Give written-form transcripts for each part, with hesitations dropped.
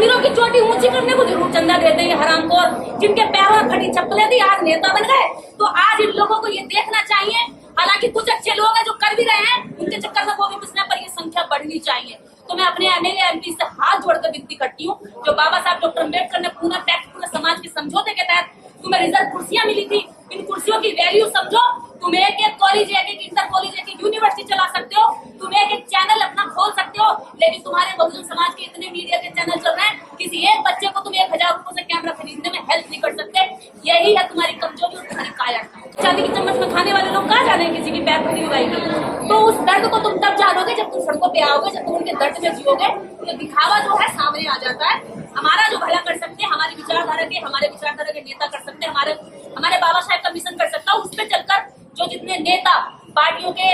मंदिरों की चोटी ऊंची करने को जरूर चंदा देते हैं हरामखोर, जिनके पैरों में फटी चप्पलें थी आज नेता बन गए। तो आज इन लोगों को ये देखना चाहिए, हालांकि कुछ अच्छे लोग हैं जो कर भी रहे हैं, उनके चक्कर में वो भी पिसने पर ये संख्या बढ़नी चाहिए। तो मैं अपने एमएलए एमपी से हाथ जोड़कर विनती करती हूँ, जो बाबा साहब डॉक्टर अम्बेडकर ने पूरा टैक्स पूरे समाज के समझौते के तहत तुम्हें रिजर्व कुर्सियां मिली थी, इन कुर्सियों की वैल्यू समझो। तुम एक एक कॉलेज, एक एक इंटर कॉलेज, एक एक यूनिवर्सिटी चला सकते हो, तुम एक एक चैनल अपना खोल सकते हो, लेकिन तुम्हारे बहुजन समाज के इतने मीडिया के चैनल चल रहे हैं, किसी एक बच्चे को तुम 1000 रुपए से कैमरा खरीदने में हेल्प नहीं कर सकते। यही है तुम्हारी कमजोरी और तुम्हारी काया। चांदी की चम्मच में खाने वाले लोग कहाँ जाने किसी की पैर फटी हुई। तो उस दर्द को तुम तब जानोगे जब तुम सड़कों पे आओगे, जब तुम उनके दर्द में जियोगे। तो दिखावा जो है सामने आ जाता है। हमारा जो भला कर सकते हैं, हमारी विचारधारा के नेता कर सकते हैं, हमारे बाबा साहब का मिशन कर सकता है। उस पर चलकर जो जितने नेता पार्टियों के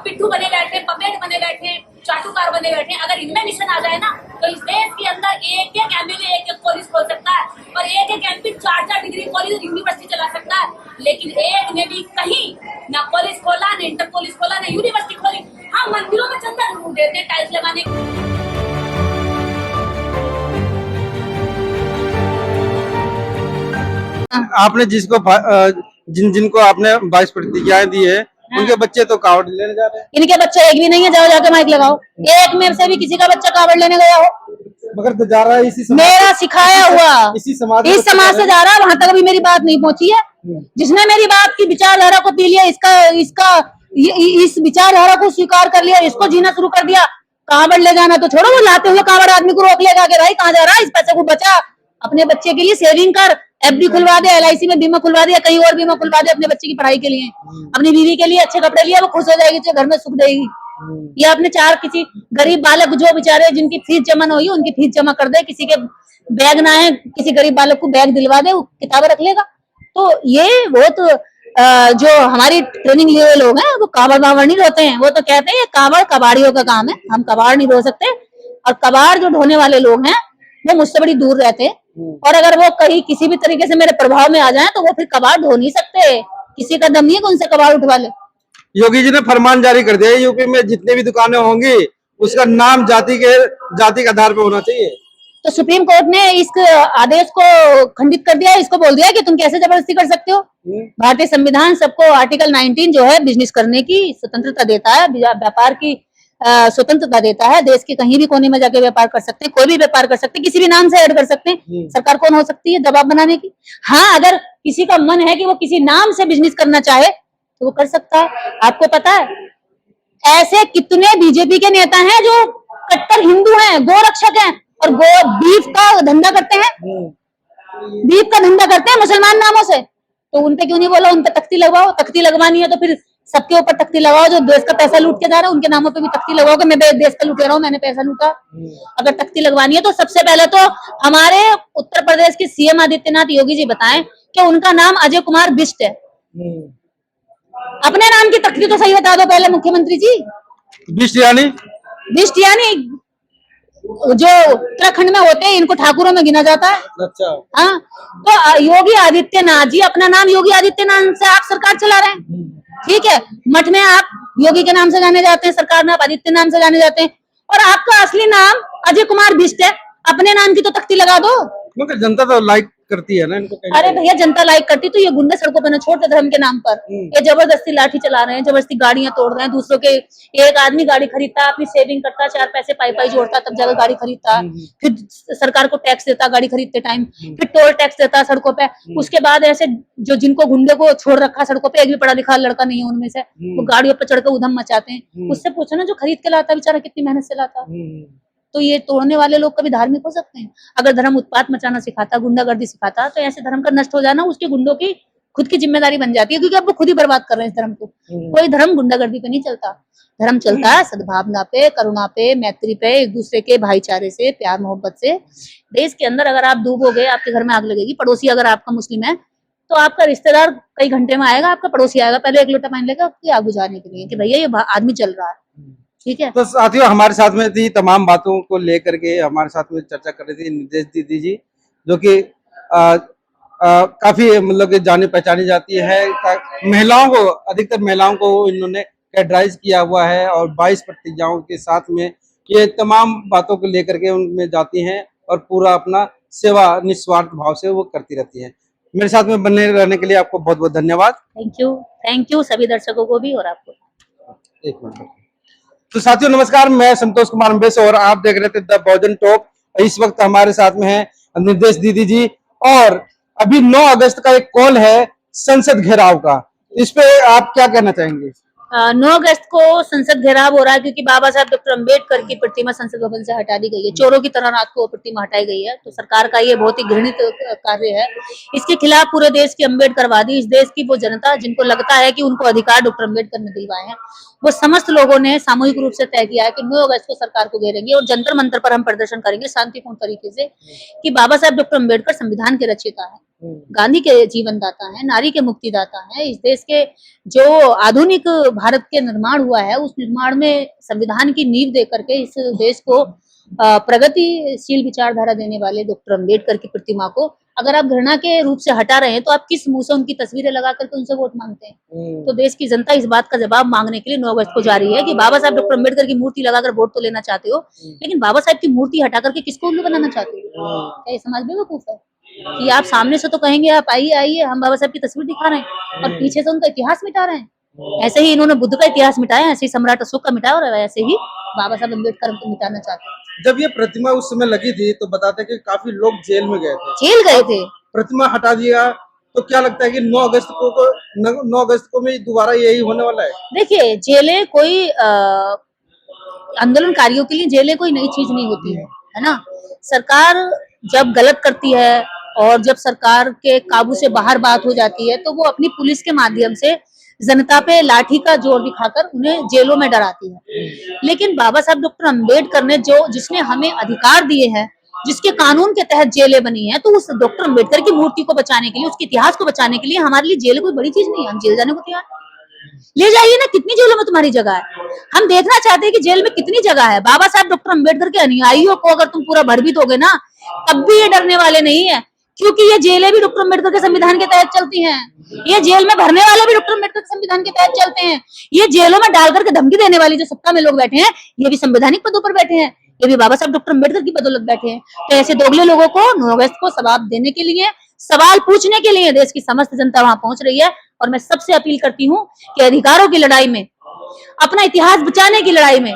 पिट्ठू बने बैठे, पपेट बने बैठे, चाटुकार बने बैठे, अगर इनमें मिशन आ जाए ना, तो इस देश के अंदर एक एक एमएलए एक एक कॉलेज खोल सकता है और एक एक एमपी 4-4 डिग्री कॉलेज और यूनिवर्सिटी चला सकता है। लेकिन एक ने भी कहीं ना कॉलेज खोला, ना इंटर कॉलेज खोला, ना यूनिवर्सिटी खोली। हाँ, मंदिरों में चंदा जरूर देते हैं टाइल्स लगाने। आपने जिनको आपने 22 प्रतिज्ञाएं दी है, उनके बच्चे तो कावड़ लेने जा रहे हैं। इनके बच्चे एक भी नहीं है, जाओ जाके माइक लगाओ। एक में से भी किसी का बच्चा कावड़ लेने गया हो? मगर तो जा रहा है इसी समाज, मेरा सिखाया हुआ इस समाज से जा रहा है। वहां तक अभी मेरी बात नहीं पहुंची है। जिसने मेरी बात की विचारधारा को पी लिया, इस विचारधारा को स्वीकार कर लिया, इसको जीना शुरू कर दिया। कावड़ ले जाना तो छोड़ो, वो लाते हुए कावड़ आदमी को रोक लेगा कि भाई कहाँ जा रहा है, इस पैसे को बचा, अपने बच्चे के लिए सेविंग कर, एफडी खुलवा दे, एलआईसी में बीमा खुलवा दे, कहीं और बीमा खुलवा दे अपने बच्चे की पढ़ाई के लिए, अपनी बीवी के लिए अच्छे कपड़े लिए, वो खुश हो जाएगी, तो घर में सुख देगी। या अपने 4 किसी गरीब बालक जो बेचारे जिनकी फीस जमा न हुई, उनकी फीस जमा कर दे, किसी के बैग ना है, किसी गरीब बालक को बैग दिलवा दे, वो किताबें रख लेगा। तो ये बहुत जो हमारी ट्रेनिंग लिए हुए लोग हैं, वो कावड़ वावड़ नहीं ढोते हैं। वो तो कहते हैं कावड़ कबाड़ियों का काम है, हम कबाड़ नहीं ढो सकते। और कबाड़ जो ढोने वाले लोग हैं वो मुझसे बड़ी दूर रहते हैं, और अगर वो कहीं किसी भी तरीके से मेरे प्रभाव में आ जाए तो वो फिर कबाड़ ढो नहीं सकते। किसी का दम नहीं है कि उनसे कबाड़ उठवा ले। योगी जी ने फरमान जारी कर दिया है, यूपी में जितने भी दुकानें होंगी उसका नाम जाति के आधार पर होना चाहिए। तो सुप्रीम कोर्ट ने इस आदेश को खंडित कर दिया, इसको बोल दिया कि तुम कैसे जबरदस्ती कर सकते हो। भारतीय संविधान सबको आर्टिकल 19 जो है बिजनेस करने की स्वतंत्रता देता है, व्यापार की स्वतंत्रता देता है। देश के कहीं भी कोने में जाके व्यापार कर सकते हैं, कोई भी व्यापार कर सकते हैं, किसी भी नाम से ऐड कर सकते हैं। सरकार कौन हो सकती है दबाव बनाने की? हाँ, अगर किसी का मन है कि वो किसी नाम से बिजनेस करना चाहे तो वो कर सकता है। आपको पता है ऐसे कितने बीजेपी के नेता हैं जो कट्टर हिंदू हैं, गोरक्षक हैं और बीफ का धंधा करते हैं, बीफ का धंधा करते हैं मुसलमान नामों से। तो उनपे क्यों नहीं बोला उन पे तख्ती लगवाओ? तख्ती लगवानी है तो फिर सबके ऊपर तख्ती लगाओ। जो देश का पैसा लूट के जा रहे हैं उनके नामों पे भी तख्ती लगाओ कि मैं देश का लूटे रहा हूँ, मैंने पैसा लूटा। अगर तख्ती लगवानी है तो सबसे पहले तो हमारे उत्तर प्रदेश के सीएम आदित्यनाथ योगी जी बताएं कि उनका नाम अजय कुमार बिष्ट है। अपने नाम की तख्ती तो सही बता दो पहले मुख्यमंत्री जी। बिष्ट यानी जो उत्तराखंड में होते हैं, इनको ठाकुरों में गिना जाता है। अच्छा। हाँ, तो योगी आदित्यनाथ जी अपना नाम योगी आदित्यनाथ से आप सरकार चला रहे हैं, ठीक है। मठ में आप योगी के नाम से जाने जाते हैं, सरकार में आप आदित्य नाम से जाने जाते हैं, और आपका असली नाम अजय कुमार बिष्ट है। अपने नाम की तो तख्ती लगा दो। मगर जनता तो लाइक करती है ना इनको। अरे भैया, जनता लाइक करती तो ये गुंडे सड़कों पर न छोड़ते धर्म के नाम पर। ये जबरदस्ती लाठी चला रहे हैं, जबरदस्ती गाड़ियां तोड़ रहे हैं दूसरों के। एक आदमी गाड़ी खरीदता, अपनी सेविंग करता, 4 पैसे पाई जोड़ता, तब जाकर गाड़ी खरीदता, फिर सरकार को टैक्स देता गाड़ी खरीदते टाइम, फिर टोल टैक्स देता सड़कों पे। उसके बाद ऐसे जो जिनको गुंडे को छोड़ रखा सड़कों पे, एक भी पढ़ा लिखा लड़का नहीं है उनमें से, वो गाड़ियों पर चढ़कर उधम मचाते हैं। उससे पूछो ना जो खरीद के लाता बेचारा कितनी मेहनत से लाता। तो ये तोड़ने वाले लोग कभी धार्मिक हो सकते हैं? अगर धर्म उत्पात मचाना सिखाता, गुंडागर्दी सिखाता, तो ऐसे धर्म का नष्ट हो जाना उसके गुंडों की खुद की जिम्मेदारी बन जाती है, क्योंकि अब वो खुद ही बर्बाद कर रहे हैं इस धर्म को। कोई धर्म गुंडागर्दी पे नहीं चलता। धर्म चलता है सद्भावना पे, करुणा पे, मैत्री पे, एक दूसरे के भाईचारे से, प्यार मोहब्बत से। देश के अंदर अगर आप डूबोगे, आपके घर में आग लगेगी। पड़ोसी अगर आपका मुस्लिम है तो आपका रिश्तेदार कई घंटे में आएगा, आपका पड़ोसी आएगा, पहले 1 लोटा पानी लेगा आपकी आग बुझाने के लिए कि भैया ये आदमी चल रहा है, ठीक है। तो साथियों, हमारे साथ में थी तमाम बातों को लेकर के हमारे साथ में चर्चा कर रही थी निर्देश दीदी जी, जो कि काफी मतलब कि जानी पहचानी जाती है। महिलाओं को, अधिकतर महिलाओं को इन्होंने कैडराइज किया हुआ है और 22 प्रतिज्ञाओं के साथ में ये तमाम बातों को लेकर के उनमें जाती हैं और पूरा अपना सेवा निस्वार्थ भाव से वो करती रहती है। मेरे साथ में बने रहने के लिए आपको बहुत बहुत धन्यवाद। थैंक यू सभी दर्शकों को भी और आपको। एक मिनट। तो साथियों नमस्कार, मैं संतोष कुमार अम्बेस और आप देख रहे थे द बहुजन टॉक। इस वक्त हमारे साथ में है निर्देश दीदी जी, और अभी 9 अगस्त का एक कॉल है संसद घेराव का, इस पे आप क्या कहना चाहेंगे? 9 अगस्त को संसद घेराव हो रहा है क्योंकि बाबा साहब डॉक्टर अम्बेडकर की प्रतिमा संसद भवन से हटा दी गई है। चोरों की तरह रात को वो प्रतिमा हटाई गई है। तो सरकार का ये बहुत ही घृणित कार्य है। इसके खिलाफ पूरे देश की अम्बेडकरवादी, इस देश की वो जनता जिनको लगता है कि उनको अधिकार डॉक्टर अम्बेडकर ने दिलवाए हैं, वो समस्त लोगों ने सामूहिक रूप से तय किया है कि 9 अगस्त को सरकार को घेरेंगे और जंतर मंतर पर हम प्रदर्शन करेंगे शांतिपूर्ण तरीके से कि बाबा साहब डॉक्टर अम्बेडकर संविधान के रचयिता है, गांधी के जीवन दाता है, नारी के मुक्तिदाता है। इस देश के जो आधुनिक भारत के निर्माण हुआ है, उस निर्माण में संविधान की नींव दे करके इस देश को प्रगतिशील विचारधारा देने वाले डॉक्टर अम्बेडकर की प्रतिमा को अगर आप घृणा के रूप से हटा रहे हैं तो आप किस मुंह से उनकी तस्वीरें लगा करके उनसे वोट मांगते हैं? तो देश की जनता इस बात का जवाब मांगने के लिए 9 अगस्त को जा रही है कि बाबा साहब डॉक्टर अम्बेडकर की मूर्ति लगाकर वोट तो लेना चाहते हो, लेकिन बाबा साहब की मूर्ति हटा करके किसको उल्लू बनाना चाहते हो? क्या ये समाज बेवकूफ है कि आप सामने से तो कहेंगे आप आइए आइए हम बाबा साहब की तस्वीर दिखा रहे हैं और पीछे से उनका इतिहास मिटा रहे हैं? ऐसे ही इन्होंने बुद्ध का इतिहास मिटाया, ऐसे ही सम्राट अशोक का मिटाया और ऐसे ही बाबा साहब अम्बेडकर को मिटाना चाहते हैं। जब ये प्रतिमा उस समय लगी थी तो बताते कि काफी लोग जेल में गए थे, जेल गए थे। प्रतिमा हटा दिया, तो क्या लगता है कि 9 अगस्त को 9 अगस्त को में दोबारा यही होने वाला है? देखिए, जेलें कोई आंदोलनकारियों के लिए जेलें कोई नई चीज नहीं होती है ना। सरकार जब गलत करती है और जब सरकार के काबू से बाहर बात हो जाती है तो वो अपनी पुलिस के माध्यम से जनता पे लाठी का जोर दिखाकर उन्हें जेलों में डराती है। लेकिन बाबा साहब डॉक्टर अम्बेडकर ने जिसने हमें अधिकार दिए हैं, जिसके कानून के तहत जेलें बनी हैं, तो उस डॉक्टर अम्बेडकर की मूर्ति को बचाने के लिए, उसके इतिहास को बचाने के लिए हमारे लिए जेल कोई बड़ी चीज नहीं है। हम जेल जाने को तैयार, ले जाइए ना, कितनी जेलों में तुम्हारी जगह है। हम देखना चाहते हैं कि जेल में कितनी जगह है। बाबा साहब डॉक्टर अम्बेडकर के अनुयायियों को अगर तुम पूरा भर भी दोगे ना, तब भी ये डरने वाले नहीं है, क्योंकि ये जेलें भी डॉक्टर अम्बेडकर के संविधान के तहत चलती हैं। ये जेल में भरने वाले भी डॉक्टर अम्बेडकर के संविधान के तहत चलते हैं। ये जेलों में डाल करके धमकी देने वाली जो सत्ता में लोग बैठे हैं, ये भी संवैधानिक पदों पर बैठे हैं, ये भी बाबा साहब डॉक्टर अम्बेडकर की बदौलत बैठे हैं। तो ऐसे दोगले लोगों को 9 अगस्त को जवाब देने के लिए, सवाल पूछने के लिए देश की समस्त जनता वहां पहुंच रही है। और मैं सबसे अपील करती हूँ कि अधिकारों की लड़ाई में, अपना इतिहास बचाने की लड़ाई में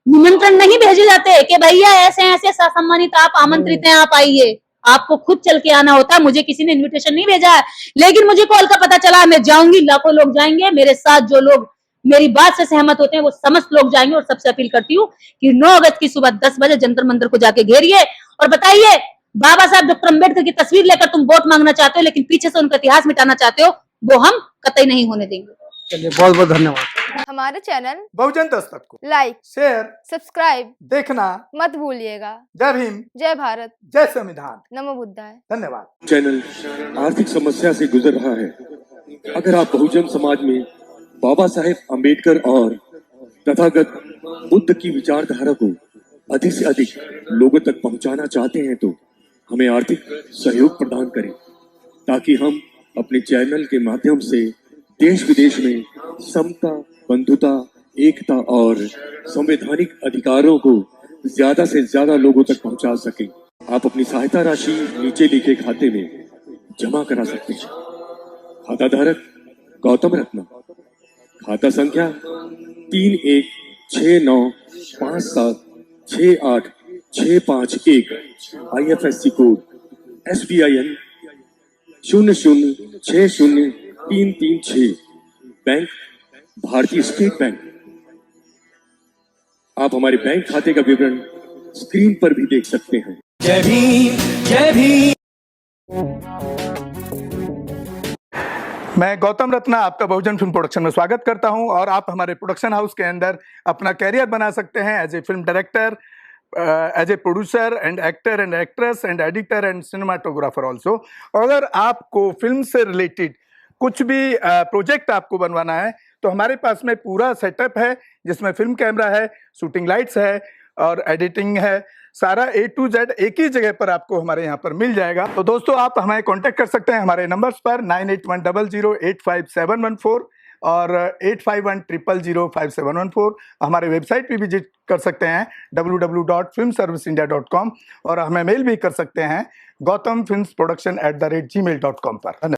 निमंत्रण नहीं भेजे जाते कि भैया ऐसे ऐसे सम्मानित आप आमंत्रित हैं, आप आइए। आपको खुद चल के आना होता है। मुझे किसी ने इनविटेशन नहीं भेजा है, लेकिन मुझे कॉल का पता चला, मैं जाऊंगी, लाखों लोग जाएंगे मेरे साथ। जो लोग मेरी बात से सहमत होते हैं वो समस्त लोग जाएंगे। और सबसे अपील करती हूँ कि 9 अगस्त की सुबह 10 बजे जंतर मंतर को जाके घेरिए और बताइए, बाबा साहब डॉक्टर अम्बेडकर की तस्वीर लेकर तुम वोट मांगना चाहते हो, लेकिन पीछे से उनका इतिहास मिटाना चाहते हो, वो हम कतई नहीं होने देंगे। चलिए, बहुत बहुत धन्यवाद। हमारे चैनल बहुजन दस्तक को लाइक, शेयर, सब्सक्राइब देखना मत भूलिएगा। जय भीम, जय भारत, जय संविधान, नमो बुद्धाय। धन्यवाद। चैनल आर्थिक समस्या से गुजर रहा है। अगर आप बहुजन समाज में बाबा साहेब अम्बेडकर और तथागत बुद्ध की विचारधारा को अधिक से अधिक लोगों तक पहुंचाना चाहते हैं तो हमें आर्थिक सहयोग प्रदान करें, ताकि हम अपने चैनल के माध्यम से देश विदेश में समता, बंधुता, एकता और संवैधानिक अधिकारों को ज्यादा से ज्यादा लोगों तक पहुंचा सकें। आप अपनी सहायता राशि नीचे लिखे खाते में जमा करा सकते हैं। खाता धारक गौतम रत्न, खाता संख्या 3169576865 IFSC कोड SBIN 0060336, बैंक भारतीय स्टेट बैंक। आप हमारे बैंक खाते का विवरण स्क्रीन पर भी देख सकते हैं। जय भीम, जय भीम। मैं गौतम रत्ना आपका बहुजन फिल्म प्रोडक्शन में स्वागत करता हूं और आप हमारे प्रोडक्शन हाउस के अंदर अपना कैरियर बना सकते हैं as a film director, as a producer and actor and actress and editor and cinematographer also. अगर आपको फिल्म से रिलेटेड कुछ भी प्रोजेक्ट आपको बनवाना है तो हमारे पास में पूरा सेटअप है, जिसमें फिल्म कैमरा है, शूटिंग लाइट्स है और एडिटिंग है। सारा A to Z एक ही जगह पर आपको हमारे यहाँ पर मिल जाएगा। तो दोस्तों, आप हमें कांटेक्ट कर सकते हैं हमारे नंबर्स पर 9810085714 और 8510005714 हमारे वेबसाइट पे विजिट कर सकते हैं www.filmserviceindia.com और हमें मेल भी कर सकते हैं gautamfilmsproduction@gmail.com पर।